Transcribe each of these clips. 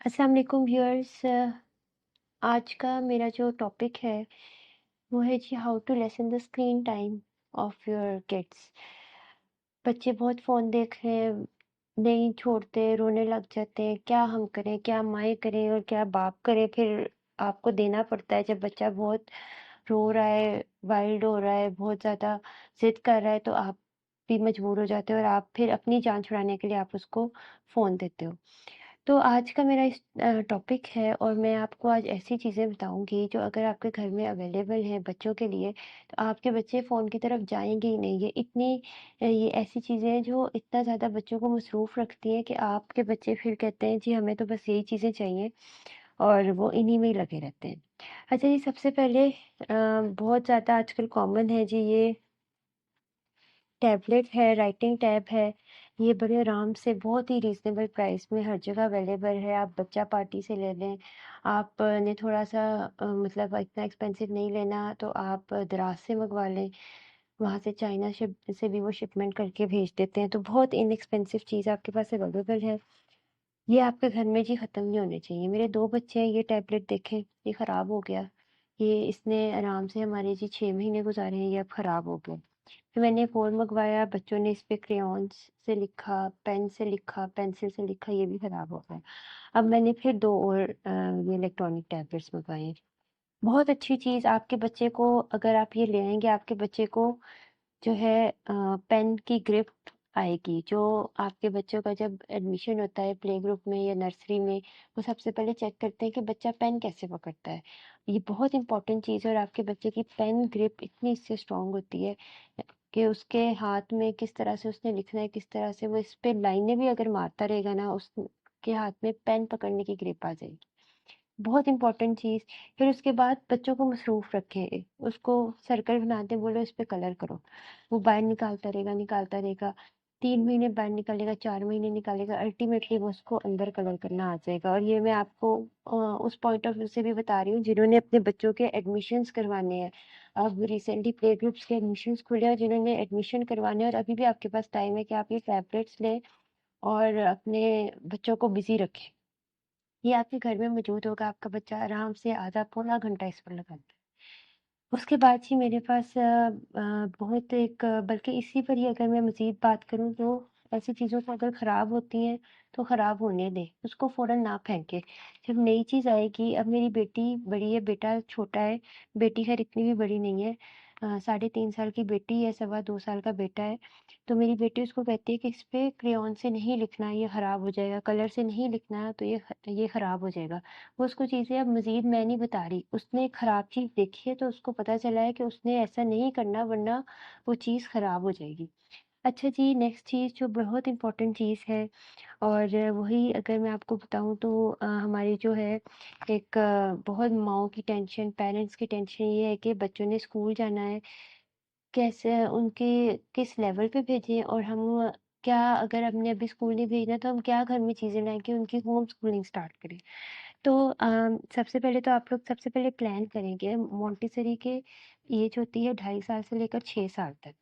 अस्सलाम वालेकुम व्यूअर्स। आज का मेरा जो टॉपिक है वो है जी how to lessen the screen time of your kids. बच्चे बहुत फ़ोन देख रहे हैं, नहीं छोड़ते, रोने लग जाते हैं। क्या हम करें, क्या माएँ करें और क्या बाप करें? फिर आपको देना पड़ता है। जब बच्चा बहुत रो रहा है, वाइल्ड हो रहा है, बहुत ज़्यादा ज़िद कर रहा है, तो आप भी मजबूर हो जाते हो और आप फिर अपनी जान छुड़ाने के लिए आप उसको फ़ोन देते हो। तो आज का मेरा टॉपिक है और मैं आपको आज ऐसी चीज़ें बताऊंगी जो अगर आपके घर में अवेलेबल हैं बच्चों के लिए, तो आपके बच्चे फ़ोन की तरफ जाएंगे ही नहीं। ये ऐसी चीज़ें हैं जो इतना ज़्यादा बच्चों को मसरूफ़ रखती हैं कि आपके बच्चे फिर कहते हैं जी हमें तो बस यही चीज़ें चाहिए और वो इन्हीं में ही लगे रहते हैं। अच्छा जी, सबसे पहले बहुत ज़्यादा आजकल कॉमन है जी ये टैबलेट है, राइटिंग टैब है। ये बड़े आराम से बहुत ही रीज़नेबल प्राइस में हर जगह अवेलेबल है। आप बच्चा पार्टी से ले लें, आपने थोड़ा-सा मतलब इतना एक्सपेंसिव नहीं लेना तो आप दराज़ से मँगवा लें। वहाँ से चाइना शिप से भी वो शिपमेंट करके भेज देते हैं, तो बहुत इनएक्सपेंसिव चीज़ आपके पास अवेलेबल है। ये आपके घर में जी ख़त्म नहीं होने चाहिए। मेरे 2 बच्चे हैं, ये टैबलेट देखें, ये ख़राब हो गया। ये इसने आराम से हमारे जी 6 महीने गुज़ारे हैं, ये अब ख़राब हो गया। फिर मैंने फ़ोन मंगवाया, बच्चों ने इस पे क्रेयॉन्स से लिखा, पेन से लिखा, पेंसिल से लिखा, ये भी ख़राब हो गया। अब मैंने फिर 2 और ये इलेक्ट्रॉनिक टैबलेट्स मंगवाए हैं। बहुत अच्छी चीज़, आपके बच्चे को अगर आप ये ले आएँगे, आपके बच्चे को जो है पेन की ग्रिप आएगी। जो आपके बच्चों का जब एडमिशन होता है प्ले ग्रुप में या नर्सरी में, वो सबसे पहले चेक करते हैं कि बच्चा पेन कैसे पकड़ता है। ये बहुत इंपॉर्टेंट चीज़ है और आपके बच्चे की पेन ग्रिप इतनी इससे स्ट्रांग होती है कि उसके हाथ में किस तरह से उसने लिखना है, किस तरह से वो इस पे लाइनें भी अगर मारता रहेगा ना, उसके हाथ में पेन पकड़ने की ग्रिप आ जाएगी। बहुत इंपॉर्टेंट चीज़। फिर उसके बाद बच्चों को मसरूफ़ रखें, उसको सर्कल बनाते बोलो इस पे कलर करो। वो बाहर निकालता रहेगा। 3 महीने बाहर निकालेगा, 4 महीने निकालेगा, अल्टीमेटली वो उसको अंदर कलर करना आ जाएगा। और ये मैं आपको उस पॉइंट ऑफ व्यू से भी बता रही हूँ जिन्होंने अपने बच्चों के एडमिशन्स करवाने हैं। अब रिसेंटली प्ले ग्रुप्स के एडमिशन्स खुले हैं, जिन्होंने एडमिशन करवाने हैं और अभी भी आपके पास टाइम है कि आप ये टैबलेट्स लें और अपने बच्चों को बिज़ी रखें। ये आपके घर में मौजूद होगा, आपका बच्चा आराम से आधा पौना घंटा इस पर लगाता है। उसके बाद जी मेरे पास बहुत एक बल्कि इसी पर ही अगर मैं मज़ीद बात करूँ तो ऐसी चीज़ों को अगर ख़राब होती हैं तो ख़राब होने दें, उसको फ़ौरन ना फेंकें। जब नई चीज़ आएगी, अब मेरी बेटी बड़ी है, बेटा छोटा है, बेटी खैर इतनी भी बड़ी नहीं है। 3.5 साल की बेटी है, सवा 2 साल का बेटा है। तो मेरी बेटी उसको कहती है कि इस पे क्रेयॉन से नहीं लिखना, ये ख़राब हो जाएगा, कलर से नहीं लिखना तो ये ख़राब हो जाएगा। वो उसको चीज़ें अब मज़ीद मैं नहीं बता रही, उसने ख़राब चीज़ देखी है तो उसको पता चला है कि उसने ऐसा नहीं करना वरना वो चीज़ ख़राब हो जाएगी। अच्छा जी, नेक्स्ट चीज़ जो बहुत इम्पोर्टेंट चीज़ है और वही अगर मैं आपको बताऊँ तो हमारी जो है एक बहुत माँओं की टेंशन, पेरेंट्स की टेंशन ये है कि बच्चों ने स्कूल जाना है, कैसे उनके किस लेवल पे भेजें और हम क्या अगर हमने अभी स्कूल नहीं भेजना तो हम क्या घर में चीज़ें लाएँ कि उनकी होम स्कूलिंग स्टार्ट करें। तो सबसे पहले तो आप लोग सबसे पहले प्लान करेंगे मोंटेसरी के एज होती है 2.5 साल से लेकर 6 साल तक।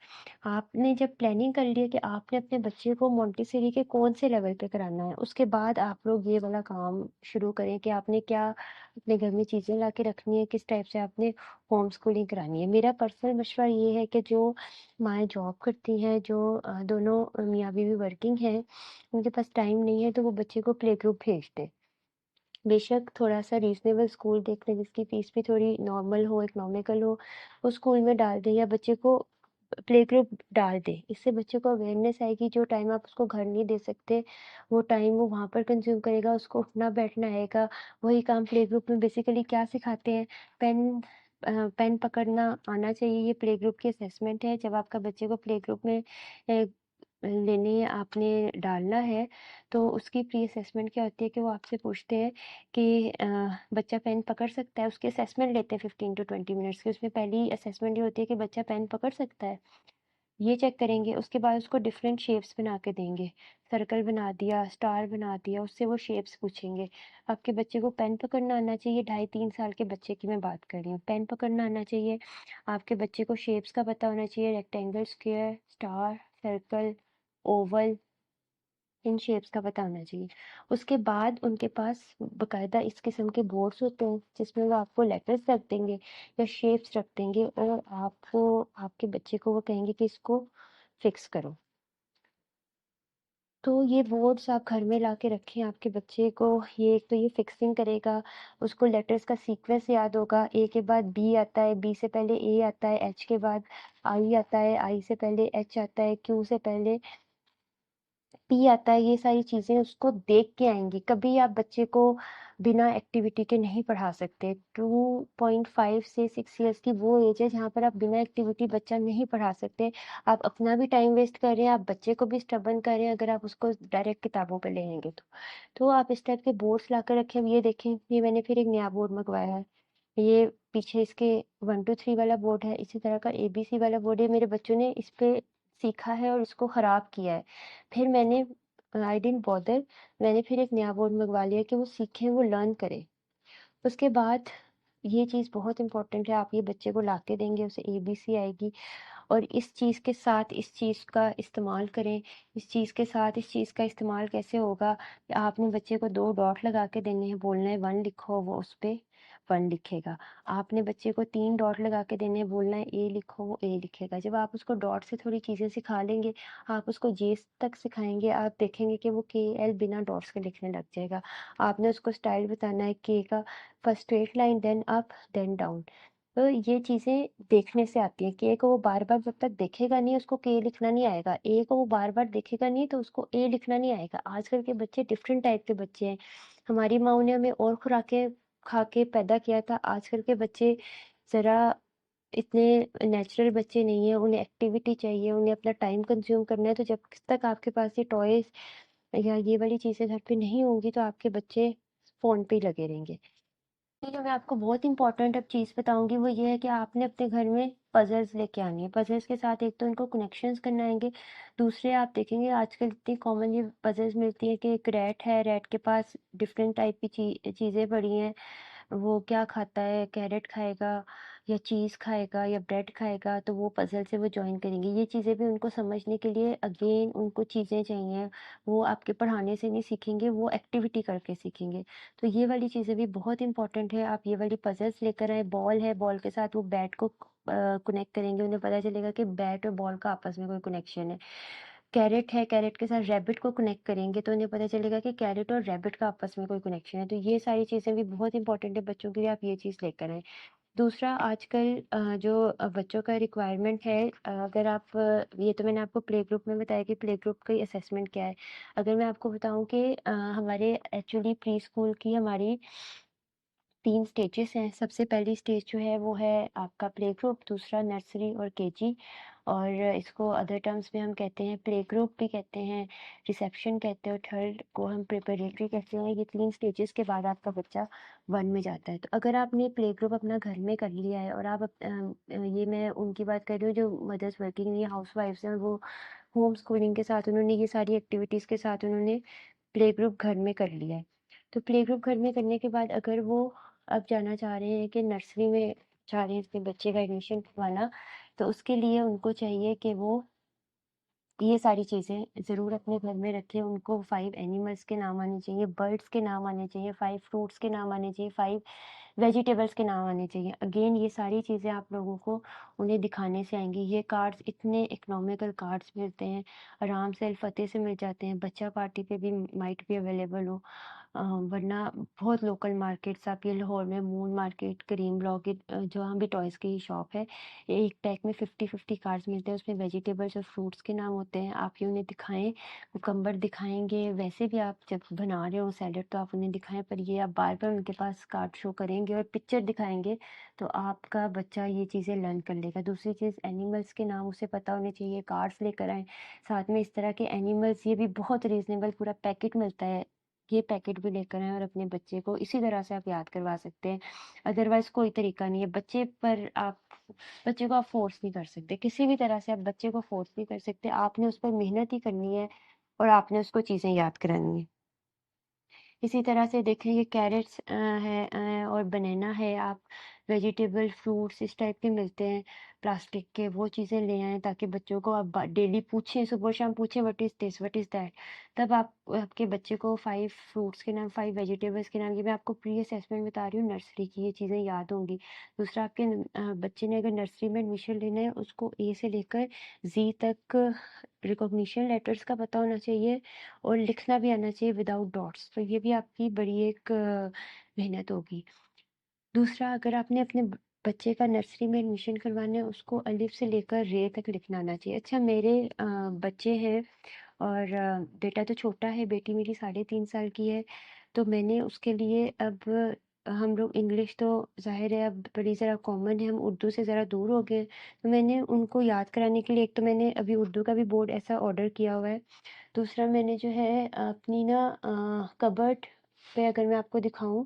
आपने जब प्लानिंग कर लिया कि आपने अपने बच्चे को मोंटेसरी के कौन से लेवल पे कराना है, उसके बाद आप लोग ये वाला काम शुरू करें कि आपने क्या अपने घर में चीज़ें ला के रखनी है, किस टाइप से आपने होम स्कूलिंग करानी है। मेरा पर्सनल मशवरा ये है कि जो माएँ जॉब करती हैं, जो दोनों मियाँ बीवी वर्किंग हैं, उनके पास टाइम नहीं है तो वो बच्चे को प्ले ग्रुप भेज दें। बेशक थोड़ा-सा रीज़नेबल स्कूल देख लें जिसकी फ़ीस भी थोड़ी नॉर्मल हो, इकोनॉमिकल हो, उस स्कूल में डाल दें या बच्चे को प्ले ग्रुप डाल दें। इससे बच्चे को अवेयरनेस आएगी, जो टाइम आप उसको घर नहीं दे सकते, वो टाइम वो वहाँ पर कंज़्यूम करेगा, उसको उठना-बैठना आएगा। वही काम प्ले ग्रुप में बेसिकली क्या सिखाते हैं, पेन पेन पकड़ना आना चाहिए, ये प्ले ग्रुप की असेसमेंट है। जब आपका बच्चे को प्ले ग्रुप में अ, लेने आपने डालना है, तो उसकी प्री असेसमेंट क्या होती है कि वो आपसे पूछते हैं कि बच्चा पेन पकड़ सकता है, उसकी असेसमेंट लेते हैं 15 टू 20 मिनट्स की। उसमें पहली असेसमेंट ये होती है कि बच्चा पेन पकड़ सकता है, ये चेक करेंगे। उसके बाद उसको डिफरेंट शेप्स बना के देंगे, सर्कल बना दिया, स्टार बना दिया, उससे वो शेप्स पूछेंगे। आपके बच्चे को पेन पकड़ना आना चाहिए, 2.5-3 साल के बच्चे की मैं बात कर रही हूँ। पेन पकड़ना आना चाहिए, आपके बच्चे को शेप्स का पता होना चाहिए, rectangle, square, star, circle, oval, इन शेप्स का पता होना चाहिए। उसके बाद उनके पास बाकायदा इस किस्म के बोर्ड्स होते हैं जिसमें वो आपको लेटर्स रख देंगे या शेप्स रख देंगे और आपको आपके बच्चे को वो कहेंगे कि इसको फिक्स करो। तो ये बोर्ड्स आप घर में ला के रखें आपके बच्चे को। ये एक तो ये फिक्सिंग करेगा, उसको लेटर्स का सीक्वेंस याद होगा। ए के बाद बी आता है, बी से पहले ए आता है, एच के बाद आई आता है, आई से पहले एच आता है, क्यू से पहले पी आता है। ये सारी चीज़ें उसको देख के आएंगी। कभी आप बच्चे को बिना एक्टिविटी के नहीं पढ़ा सकते। 2.5 से 6 ईयर्स की वो एज है जहाँ पर आप बिना एक्टिविटी बच्चा नहीं पढ़ा सकते। आप अपना भी टाइम वेस्ट कर रहे हैं, आप बच्चे को भी स्टबर्न कर रहे हैं अगर आप उसको डायरेक्ट किताबों पे ले आएंगे तो आप इस टाइप के बोर्ड्स ला कर रखें। अब ये देखें, ये मैंने फिर एक नया बोर्ड मंगवाया है। ये पीछे इसके 1 2 3 वाला बोर्ड है, इसी तरह का ABC वाला बोर्ड है। मेरे बच्चों ने इस पे सीखा है और इसको ख़राब किया है। फिर मैंने आई डिडंट बॉदर, मैंने फिर एक नया बोर्ड मंगवा लिया कि वो सीखें, वो लर्न करें। उसके बाद ये चीज़ बहुत इम्पोर्टेंट है, आप ये बच्चे को ला के देंगे, उसे ABC आएगी और इस चीज़ के साथ इस चीज़ का इस्तेमाल करें। इस चीज़ के साथ इस चीज़ का इस्तेमाल कैसे होगा कि आपने बच्चे को 2 डॉट लगा के देने हैं, बोलना है 1 लिखो, वो उस पे 1 लिखेगा। आपने बच्चे को 3 डॉट लगा के देने हैं, बोलना है A लिखो, वो A लिखेगा। जब आप उसको डॉट से थोड़ी चीज़ें सिखा लेंगे, आप उसको जे तक सिखाएँगे, आप देखेंगे कि वो KL बिना डॉट्स के लिखने लग जाएगा। आपने उसको स्टाइल बताना है K का, first straight line, then up, then down. तो ये चीज़ें देखने से आती हैं। के को वो बार-बार जब तक देखेगा नहीं, उसको के लिखना नहीं आएगा। ए को वो बार-बार देखेगा नहीं, तो उसको ए लिखना नहीं आएगा। आजकल के बच्चे डिफरेंट टाइप के बच्चे हैं। हमारी माँओं ने हमें और खुराकें खा के पैदा किया था। आजकल के बच्चे ज़रा इतने नेचुरल बच्चे नहीं हैं। उन्हें एक्टिविटी चाहिए, उन्हें अपना टाइम कंज़्यूम करना है। तो जब तक आपके पास ये टॉयज़ या ये वाली चीज़ें घर पे नहीं होंगी, तो आपके बच्चे फ़ोन पे ही लगे रहेंगे। ये जो मैं आपको बहुत इंपॉर्टेंट अब चीज़ बताऊंगी वो ये है कि आपने अपने घर में पजल्स लेके आनी है। पजल्स के साथ एक तो इनको कनेक्शंस करना आएंगे, दूसरे आप देखेंगे आजकल इतनी कॉमन ये पजल्स मिलती है कि एक रैट है, रैट के पास डिफरेंट टाइप की चीज़ें पड़ी हैं। वो क्या खाता है, कैरेट खाएगा या चीज़ खाएगा या ब्रेड खाएगा, तो वो पजल से वो जॉइन करेंगे। ये चीज़ें भी उनको समझने के लिए अगेन उनको चीज़ें चाहिए। वो आपके पढ़ाने से नहीं सीखेंगे, वो एक्टिविटी करके सीखेंगे। तो ये वाली चीज़ें भी बहुत इंपॉर्टेंट है। आप ये वाली पजल्स लेकर आए। बॉल है, बॉल के साथ वो बैट को कनेक्ट करेंगे, उन्हें पता चलेगा कि बैट और बॉल का आपस में कोई कनेक्शन है। कैरेट है, कैरेट के साथ रैबिट को कनेक्ट करेंगे तो उन्हें पता चलेगा कि कैरेट और रैबिट का आपस में कोई कनेक्शन है। तो ये सारी चीज़ें भी बहुत इंपॉर्टेंट है बच्चों के लिए, आप ये चीज़ लेकर आएँ। दूसरा आजकल जो बच्चों का रिक्वायरमेंट है, अगर आप ये तो मैंने आपको प्ले ग्रुप में बताया कि प्ले ग्रुप का असेसमेंट क्या है। अगर मैं आपको बताऊँ कि हमारे एक्चुअली प्री स्कूल की हमारी 3 स्टेजेस हैं। सबसे पहली स्टेज जो है वो है आपका प्ले ग्रुप, दूसरा नर्सरी और केजी और इसको अदर टर्म्स में हम कहते हैं प्ले ग्रुप भी कहते हैं, रिसेप्शन कहते हैं और थर्ड को हम प्रिपरेटरी कहते हैं। ये 3 स्टेजेस के बाद आपका बच्चा 1 में जाता है। तो अगर आपने प्ले ग्रुप अपना घर में कर लिया है और आप ये मैं उनकी बात कर रही हूँ जो मदर्स वर्किंग या हाउसवाइफ्स हैं, वो होम स्कूलिंग के साथ उन्होंने ये सारी एक्टिविटीज़ के साथ उन्होंने प्ले ग्रुप घर में कर लिया है। तो प्ले ग्रुप घर में करने के बाद अगर वो अब जाना चाह रहे हैं कि नर्सरी में चाह रहे हैं अपने बच्चे का एडमिशन करवाना, तो उसके लिए उनको चाहिए कि वो ये सारी चीज़ें ज़रूर अपने घर में रखें। उनको 5 एनिमल्स के नाम आने चाहिए, बर्ड्स के नाम आने चाहिए, 5 फ्रूट्स के नाम आने चाहिए, 5 वेजिटेबल्स के नाम आने चाहिए। अगेन ये सारी चीज़ें आप लोगों को उन्हें दिखाने से आएँगी। ये कार्ड्स इतने इकोनॉमिकल कार्ड्स मिलते हैं, आराम से अल-फतेह से मिल जाते हैं। बच्चा पार्टी पे भी माइट भी अवेलेबल हो। वरना बहुत लोकल मार्केट्स आप ये लाहौर में मून मार्केट, करीम ब्लॉक जहाँ भी टॉयज़ की शॉप है, एक पैक में 50-50 कार्ड्स मिलते हैं, उसमें वेजिटेबल्स और फ्रूट्स के नाम होते हैं। आप ये उन्हें दिखाएँ, कुकम्बर दिखाएँगे, वैसे भी आप जब बना रहे हो सैलेड तो आप उन्हें दिखाएँ, पर ये आप बार-बार उनके पास कार्ड शो करेंगे और पिक्चर दिखाएँगे, तो आपका बच्चा ये चीज़ें लर्न कर लेगा। दूसरी चीज़ एनिमल्स के नाम उसे पता होने चाहिए, कार्ड्स लेकर आएँ, साथ में इस तरह के एनिमल्स ये भी बहुत रीज़नेबल पूरा पैकेट मिलता है। ये पैकेट भी लेकर आएँ और अपने बच्चे को इसी तरह से आप याद करवा सकते हैं। अदरवाइज़ कोई तरीका नहीं है। बच्चे को आप फ़ोर्स नहीं कर सकते। किसी भी तरह से आप बच्चे को फ़ोर्स नहीं कर सकते। आपने उस पर मेहनत ही करनी है और आपने उसको चीज़ें याद करानी है। इसी तरह से देखें ये कैरेट्स है और बनाना है। आप वेजिटेबल, फ्रूट्स इस टाइप के मिलते हैं प्लास्टिक के, वो चीज़ें ले आएँ ताकि बच्चों को आप डेली पूछें, सुबह शाम पूछें what is this, what is that. तब आप आपके बच्चे को 5 फ्रूट्स के नाम, 5 वेजिटेबल्स के नाम, ये मैं आपको प्री असेसमेंट बता रही हूँ नर्सरी की, ये चीज़ें याद होंगी। दूसरा, आपके बच्चे ने अगर नर्सरी में एडमिशन लेना है, उसको ए से लेकर ज़ी तक रिकॉग्निशन लेटर्स का पता होना चाहिए और लिखना भी आना चाहिए विदाउट डॉट्स। तो ये भी आपकी बड़ी एक मेहनत होगी। दूसरा, अगर आपने अपने बच्चे का नर्सरी में एडमिशन करवाना है, उसको अलिफ से लेकर रे तक लिखना आना चाहिए। अच्छा, मेरे बच्चे हैं और बेटा तो छोटा है, बेटी मेरी 3.5 साल की है, तो मैंने उसके लिए अब हम लोग इंग्लिश तो ज़ाहिर है अब बड़ी ज़रा कॉमन है, हम उर्दू से ज़रा दूर हो गए हैं, तो मैंने उनको याद कराने के लिए एक तो मैंने अभी उर्दू का भी बोर्ड ऐसा ऑर्डर किया हुआ है। दूसरा, मैंने जो है अपनी ना कबर्ड पे अगर मैं आपको दिखाऊं,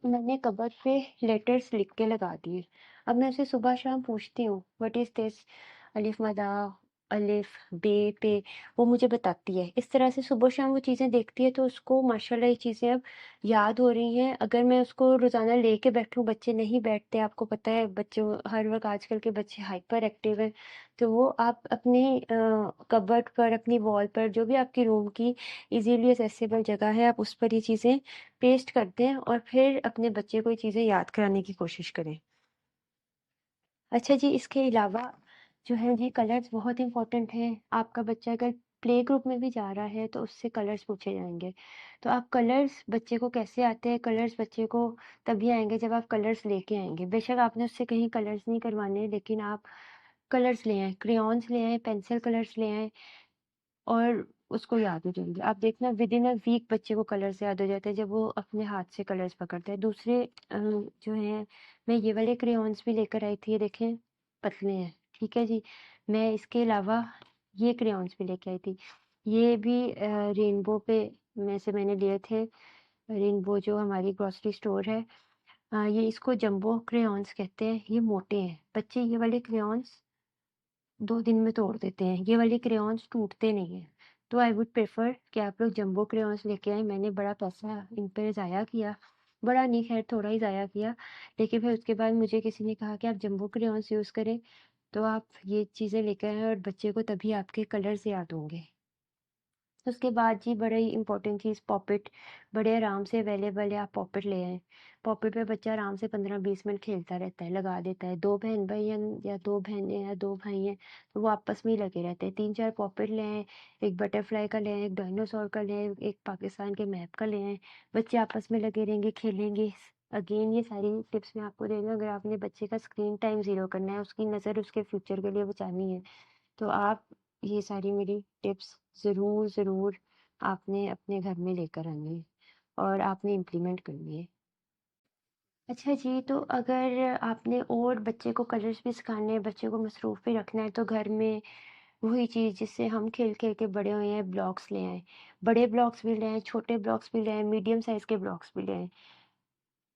मैंने कबर्ड पे लेटर्स लिख के लगा दिए। अब मैं उसे सुबह शाम पूछती हूँ व्हाट इज़ दिस, अलिफ मदा, अलिफ बे पे, वो मुझे बताती है। इस तरह से सुबह शाम वो चीज़ें देखती है, तो उसको माशाल्लाह ये चीज़ें अब याद हो रही हैं। अगर मैं उसको रोज़ाना लेके बैठूँ, बच्चे नहीं बैठते, आपको पता है बच्चों हर वक्त आजकल के बच्चे हाइपर एक्टिव हैं, तो वो आप अपनी कबर्ड पर, अपनी वॉल पर, जो भी आपकी रूम की इजीली एक्सेसिबल जगह है, आप उस पर ये चीज़ें पेस्ट कर दें और फिर अपने बच्चे को ये चीज़ें याद कराने की कोशिश करें। अच्छा जी, इसके अलावा जो है जी, कलर्स बहुत इंपॉर्टेंट हैं। आपका बच्चा अगर प्ले ग्रुप में भी जा रहा है तो उससे कलर्स पूछे जाएंगे। तो आप कलर्स बच्चे को कैसे आते हैं, कलर्स बच्चे को तभी आएंगे जब आप कलर्स लेके आएंगे। बेशक आपने उससे कहीं कलर्स नहीं करवाने, लेकिन आप कलर्स ले आएं, क्रेयॉन्स ले आएं, पेंसिल कलर्स ले आएं और उसको याद हो जाएंगे। आप देखना विद इन अ वीक बच्चे को कलर्स याद हो जाते हैं जब वो अपने हाथ से कलर्स पकड़ते हैं। दूसरे जो हैं, मैं ये वाले क्रेयॉन्स भी लेकर आई थी, ये देखें पतले हैं, ठीक है जी। मैं इसके अलावा ये क्रेयॉन्स भी लेके आई थी, ये भी रेनबो पे में से मैंने लिए थे। रेनबो जो हमारी ग्रॉसरी स्टोर है, ये इसको जंबो क्रेयॉन्स कहते हैं। ये मोटे हैं, बच्चे ये वाले क्रेयॉन्स 2 दिन में तोड़ देते हैं, ये वाले क्रेयॉन्स टूटते नहीं हैं। तो आई वुड प्रेफर कि आप लोग जंबो क्रेयॉन्स लेके आएँ। मैंने बड़ा पैसा इन पे ज़ाया किया, बड़ा नहीं खैर थोड़ा ही ज़ाया किया, लेकिन फिर उसके बाद मुझे किसी ने कहा कि आप जंबो क्रेयॉन्स यूज़ करें, तो आप ये चीज़ें लेकर आएँ और बच्चे को तभी आपके कलर्स याद होंगे। उसके बाद जी, बड़ा ही इम्पोर्टेंट चीज़ पॉपेट, बड़े आराम से अवेलेबल है, आप पॉपेट ले आएँ। पॉपेट पे बच्चा आराम से 15-20 मिनट खेलता रहता है, लगा देता है। 2 बहन भाई हैं या 2 बहनें या 2 भाई हैं, तो वो आपस में ही लगे रहते हैं। 3-4 पॉपेट ले आएँ, एक बटरफ्लाई का ले आएँ, एक डायनासोर का ले आएँ, एक पाकिस्तान के मैप का ले आएँ। बच्चे आपस में लगे रहेंगे, खेलेंगे। अगेन ये सारी टिप्स मैं आपको दे रही हूँ, अगर आपने बच्चे का स्क्रीन टाइम ज़ीरो करना है, उसकी नज़र उसके फ्यूचर के लिए बचानी है, तो आप ये सारी मेरी टिप्स ज़रूर ज़रूर आपने अपने घर में लेकर आनी है और आपने इम्प्लीमेंट करनी है। अच्छा जी, तो अगर आपने और बच्चे को कलर्स भी सिखाने हैं, बच्चे को मसरूफ़ भी रखना है, तो घर में वही चीज़ जिससे हम खेल खेल के बड़े हुए हैं, ब्लॉक्स ले आएँ। बड़े ब्लॉक्स भी ले आएँ, छोटे ब्लॉक्स भी ले आएँ, मीडियम साइज़ के ब्लॉक्स भी ले आएँ।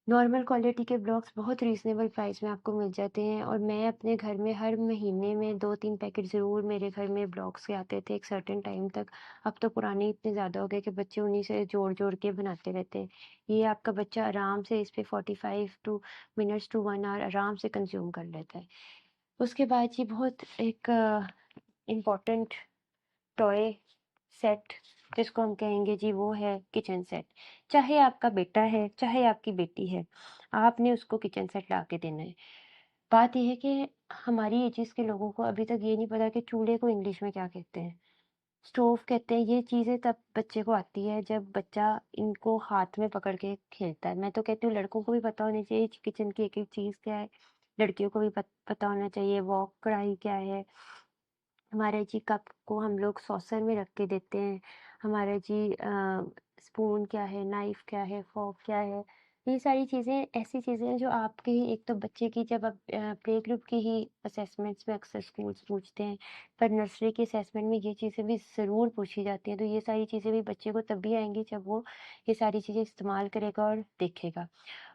नॉर्मल क्वालिटी के ब्लॉक्स बहुत रीज़नेबल प्राइस में आपको मिल जाते हैं और मैं अपने घर में हर महीने में 2-3 पैकेट ज़रूर मेरे घर में ब्लॉक्स के आते थे एक सर्टेन टाइम तक। अब तो पुराने इतने ज़्यादा हो गए कि बच्चे उन्हीं से जोड़-जोड़ के बनाते रहते हैं। ये आपका बच्चा आराम से इस पे 45 टू मिनट्स टू 1 आवर आराम से कंज़्यूम कर लेता है। उसके बाद ये बहुत एक इम्पोर्टेंट टॉय सेट जिसको हम कहेंगे जी, वो है किचन सेट। चाहे आपका बेटा है, चाहे आपकी बेटी है, आपने उसको किचन सेट ला के देना है। बात ये है कि हमारी एजेस के लोगों को अभी तक ये नहीं पता कि चूल्हे को इंग्लिश में क्या कहते हैं, स्टोव कहते हैं। ये चीज़ें तब बच्चे को आती है जब बच्चा इनको हाथ में पकड़ के खेलता है। मैं तो कहती हूँ लड़कों को भी पता होनी चाहिए किचन की एक-एक चीज़ क्या है, लड़कियों को भी पता होना चाहिए वॉक कढ़ाई क्या है। हमारे जी कप को हम लोग सॉसर में रख के देते हैं। हमारा जी स्पून क्या है, नाइफ क्या है, फ़ोर्क क्या है। ये सारी चीज़ें ऐसी चीज़ें हैं जो आपके एक तो बच्चे की जब आप प्ले ग्रुप की ही असेसमेंट्स में अक्सर स्कूल्स पूछते हैं, पर नर्सरी के असेसमेंट में ये चीज़ें भी ज़रूर पूछी जाती हैं। तो ये सारी चीज़ें भी बच्चे को तभी आएँगी जब वो ये सारी चीज़ें इस्तेमाल करेगा और देखेगा।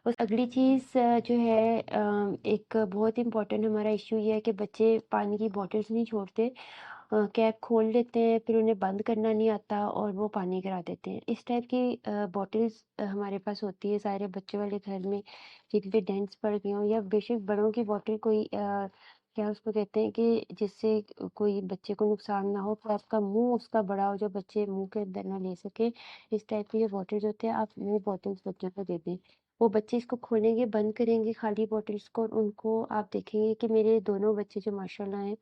उस अगली चीज़ जो है एक बहुत इम्पोर्टेंट हमारा इश्यू ये है कि बच्चे पानी की बॉटल्स नहीं छोड़ते कैप खोल लेते हैं, फिर उन्हें बंद करना नहीं आता और वो पानी गिरा देते हैं। इस टाइप की बॉटल्स हमारे पास होती है सारे बच्चों वाले घर में, जिन पे डेंट्स पड़ गए हों, या बेशक बड़ों की बॉटल कोई क्या उसको कहते हैं कि जिससे कोई बच्चे को नुकसान ना हो, पर आपका मुंह उसका बड़ा हो जो बच्चे मुंह के अंदर ना ले सके। इस टाइप की जो बॉटल्स होते हैं, आप वो बॉटल्स बच्चों को दे दें। वो बच्चे इसको खोलेंगे, बंद करेंगे खाली बॉटल्स को, और उनको आप देखेंगे कि मेरे दोनों बच्चे जो माशाल्लाह हैं,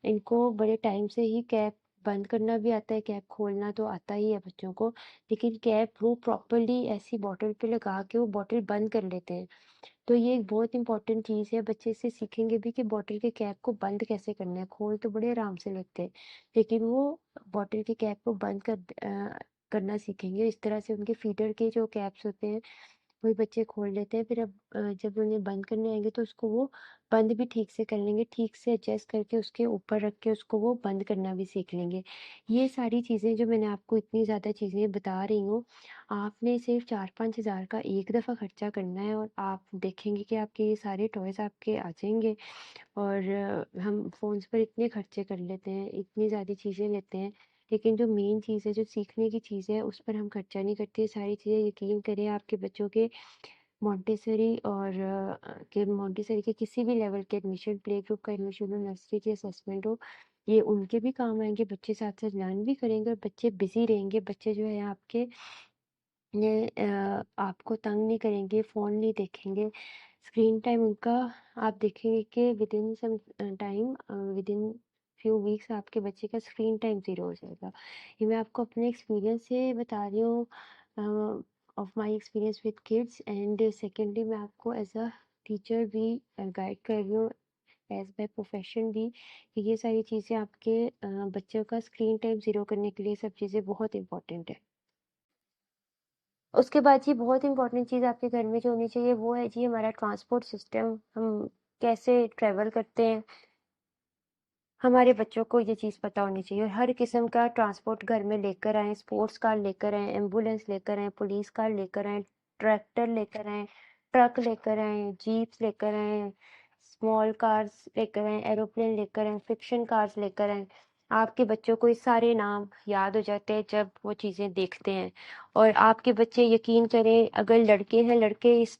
इनको बड़े टाइम से ही कैप बंद करना भी आता है, कैप खोलना तो आता ही है बच्चों को, लेकिन कैप वो प्रॉपर्ली ऐसी बॉटल पे लगा के वो बॉटल बंद कर लेते हैं। तो ये एक बहुत इंपॉर्टेंट चीज़ है, बच्चे इससे सीखेंगे भी कि बॉटल के कैप को बंद कैसे करना है। खोल तो बड़े आराम से लेते हैं, लेकिन वो बॉटल के कैप को बंद करना सीखेंगे। इस तरह से उनके फीडर के जो कैप्स होते हैं, वही बच्चे खोल लेते हैं। फिर अब जब उन्हें बंद करने आएंगे तो उसको वो बंद भी ठीक से कर लेंगे, ठीक से एडजस्ट करके उसके ऊपर रख के उसको वो बंद करना भी सीख लेंगे। ये सारी चीज़ें जो मैंने आपको इतनी ज़्यादा चीज़ें बता रही हूँ, आपने सिर्फ 4-5 हज़ार का एक दफ़ा खर्चा करना है, और आप देखेंगे कि आपके ये सारे टॉयज़ आपके आ जाएंगे। और हम फ़ोन्स पर इतने खर्चे कर लेते हैं, इतनी ज़्यादा चीज़ें लेते हैं, लेकिन जो मेन चीज़ है, जो सीखने की चीज़ है, उस पर हम खर्चा नहीं करते। ये सारी चीज़ें यकीन करें, आपके बच्चों के मॉन्टेसरी और मॉन्टेसरी के किसी भी लेवल के एडमिशन, प्ले ग्रुप का एडमिशन हो, नर्सरी की असेसमेंट हो, ये उनके भी काम आएँगे। बच्चे साथ-साथ लर्न भी करेंगे और बच्चे बिज़ी रहेंगे। बच्चे जो है आपके ये आपको तंग नहीं करेंगे, फ़ोन नहीं देखेंगे। स्क्रीन टाइम उनका आप देखेंगे कि within some time, within few weeks आपके बच्चे का स्क्रीन टाइम ज़ीरो हो जाएगा। ये मैं आपको अपने एक्सपीरियंस से बता रही हूँ, of my experience with kids, and secondly मैं आपको एज़ अ टीचर भी गाइड कर रही हूँ, एज़ बाय प्रोफेशन भी, कि ये सारी चीज़ें आपके बच्चों का स्क्रीन टाइम ज़ीरो करने के लिए सब चीज़ें बहुत इम्पोर्टेंट है। उसके बाद जी बहुत इम्पोर्टेंट चीज़ आपके घर में जो होनी चाहिए, वो है जी हमारा ट्रांसपोर्ट सिस्टम। हम कैसे ट्रैवल करते हैं, हमारे बच्चों को ये चीज़ पता होनी चाहिए, और हर किस्म का ट्रांसपोर्ट घर में लेकर आएँ। स्पोर्ट्स कार लेकर आएँ, एम्बुलेंस लेकर आएँ, पुलिस कार लेकर आएँ, ट्रैक्टर लेकर आएँ, ट्रक लेकर आएँ, जीप्स लेकर आएँ, स्मॉल कार्स लेकर आएँ, एरोप्लेन लेकर आएँ, फिक्शन कार्स लेकर आएँ। आपके बच्चों को ये सारे नाम याद हो जाते हैं जब वो चीज़ें देखते हैं। और आपके बच्चे यकीन करें, अगर लड़के हैं, लड़के इस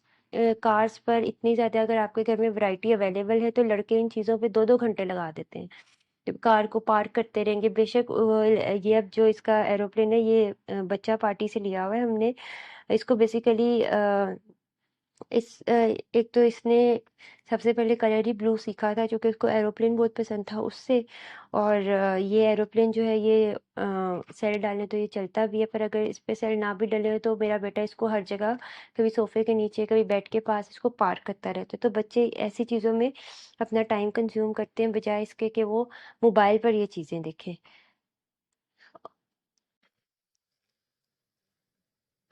कार्स पर इतनी ज़्यादा, अगर आपके घर में वैरायटी अवेलेबल है, तो लड़के इन चीज़ों पे 2-2 घंटे लगा देते हैं। कार को पार्क करते रहेंगे। बेशक ये अब जो इसका एरोप्लेन है, ये बच्चा पार्टी से लिया हुआ है हमने। इसको बेसिकली एक तो इसने सबसे पहले कलर ही ब्लू सीखा था, जो कि उसको एरोप्लेन बहुत पसंद था उससे। और ये एरोप्लेन जो है, ये सेल डालें तो ये चलता भी है, पर अगर इस पे सेल ना भी डले हो तो मेरा बेटा इसको हर जगह, कभी सोफे के नीचे, कभी बेड के पास इसको पार्क करता रहता है। तो बच्चे ऐसी चीज़ों में अपना टाइम कंज्यूम करते हैं, बजाय इसके कि वो मोबाइल पर ये चीज़ें देखें।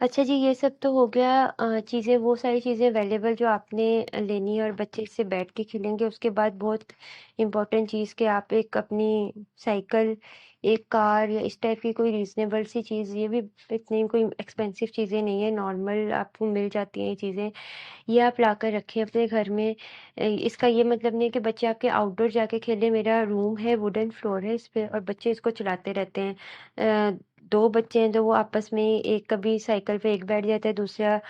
अच्छा जी, ये सब तो हो गया। चीज़ें, वो सारी चीज़ें अवेलेबल जो आपने लेनी है और बच्चे इससे बैठ के खेलेंगे। उसके बाद बहुत इम्पोर्टेंट चीज़ कि आप एक अपनी साइकिल, एक कार या इस टाइप की कोई रीज़नेबल सी चीज़, ये भी इतनी कोई एक्सपेंसिव चीज़ें नहीं है, नॉर्मल आपको मिल जाती हैं ये चीज़ें, ये आप लाकर रखें अपने घर में। इसका ये मतलब नहीं है कि बच्चे आपके आउटडोर जाके खेलें। मेरा रूम है, वुडन फ्लोर है इस पे, और बच्चे इसको चलाते रहते हैं। दो बच्चे हैं तो वो आपस में, एक कभी साइकिल पे एक बैठ जाता है, दूसरा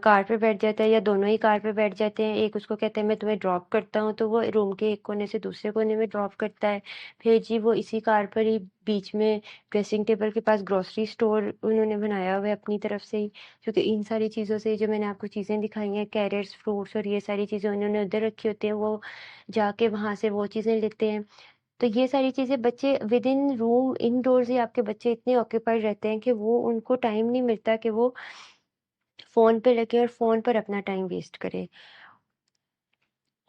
कार पे बैठ जाता है, या दोनों ही कार पे बैठ जाते हैं। एक उसको कहता है मैं तुम्हें ड्रॉप करता हूँ, तो वो रूम के एक कोने से दूसरे कोने में ड्रॉप करता है। फिर जी वो इसी कार पर ही बीच में ड्रेसिंग टेबल के पास ग्रोसरी स्टोर उन्होंने बनाया हुआ है अपनी तरफ से ही, क्योंकि इन सारी चीज़ों से, जो मैंने आपको चीज़ें दिखाई हैं, कैरेट्स, फ्रूट्स और ये सारी चीज़ें उन्होंने उधर रखी होती हैं, वो जाके वहाँ से वो चीज़ें लेते हैं। तो ये सारी चीज़ें, बच्चे विद इन रूम, इनडोर्स ही आपके बच्चे इतने ऑक्यूपाइड रहते हैं कि वो, उनको टाइम नहीं मिलता कि वो फ़ोन पे लगे और फ़ोन पर अपना टाइम वेस्ट करें।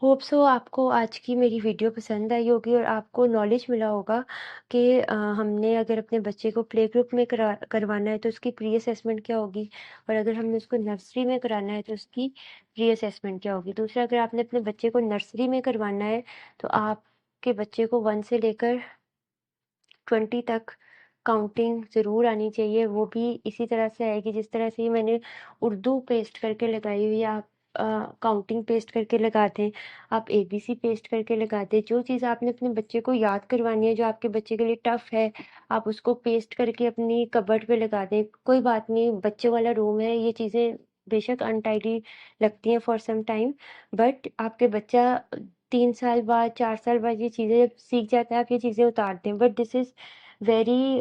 होप सो आपको आज की मेरी वीडियो पसंद आई होगी और आपको नॉलेज मिला होगा कि हमने अगर अपने बच्चे को प्ले ग्रुप में करवाना है तो उसकी प्री असेसमेंट क्या होगी, और अगर हमने उसको नर्सरी में कराना है तो उसकी प्री असेसमेंट क्या होगी। दूसरा, अगर आपने अपने बच्चे को नर्सरी में करवाना है तो आपके बच्चे को 1 से लेकर 20 तक काउंटिंग ज़रूर आनी चाहिए। वो भी इसी तरह से आएगी जिस तरह से ये मैंने उर्दू पेस्ट करके लगाई हुई है। आप काउंटिंग पेस्ट करके लगा दें, आप एबीसी पेस्ट करके लगा दें। जो चीज़ आपने अपने बच्चे को याद करवानी है, जो आपके बच्चे के लिए टफ है, आप उसको पेस्ट करके अपनी कबर्ड पे लगा दें। कोई बात नहीं, बच्चे वाला रूम है, ये चीज़ें बेशक अनटाइडी लगती हैं फॉर सम टाइम, बट आपके बच्चा 3 साल बाद 4 साल बाद ये चीज़ें जब सीख जाता है, आप ये चीज़ें उतार दें। But this is very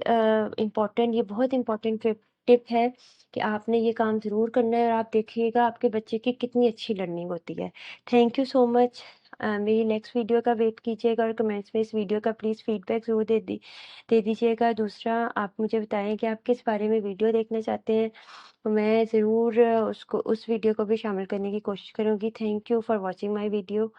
important, ये बहुत इंपॉर्टेंट टिप है कि आपने ये काम ज़रूर करना है, और आप देखिएगा आपके बच्चे की कितनी अच्छी लर्निंग होती है। Thank you so much. मेरी नेक्स्ट वीडियो का वेट कीजिएगा, और कमेंट्स में इस वीडियो का प्लीज़ फीडबैक ज़रूर दे दीजिएगा। दूसरा, आप मुझे बताएं कि आप किस बारे में वीडियो देखना चाहते हैं, तो मैं ज़रूर उस वीडियो को भी शामिल करने की कोशिश करूँगी। Thank you for watching my video.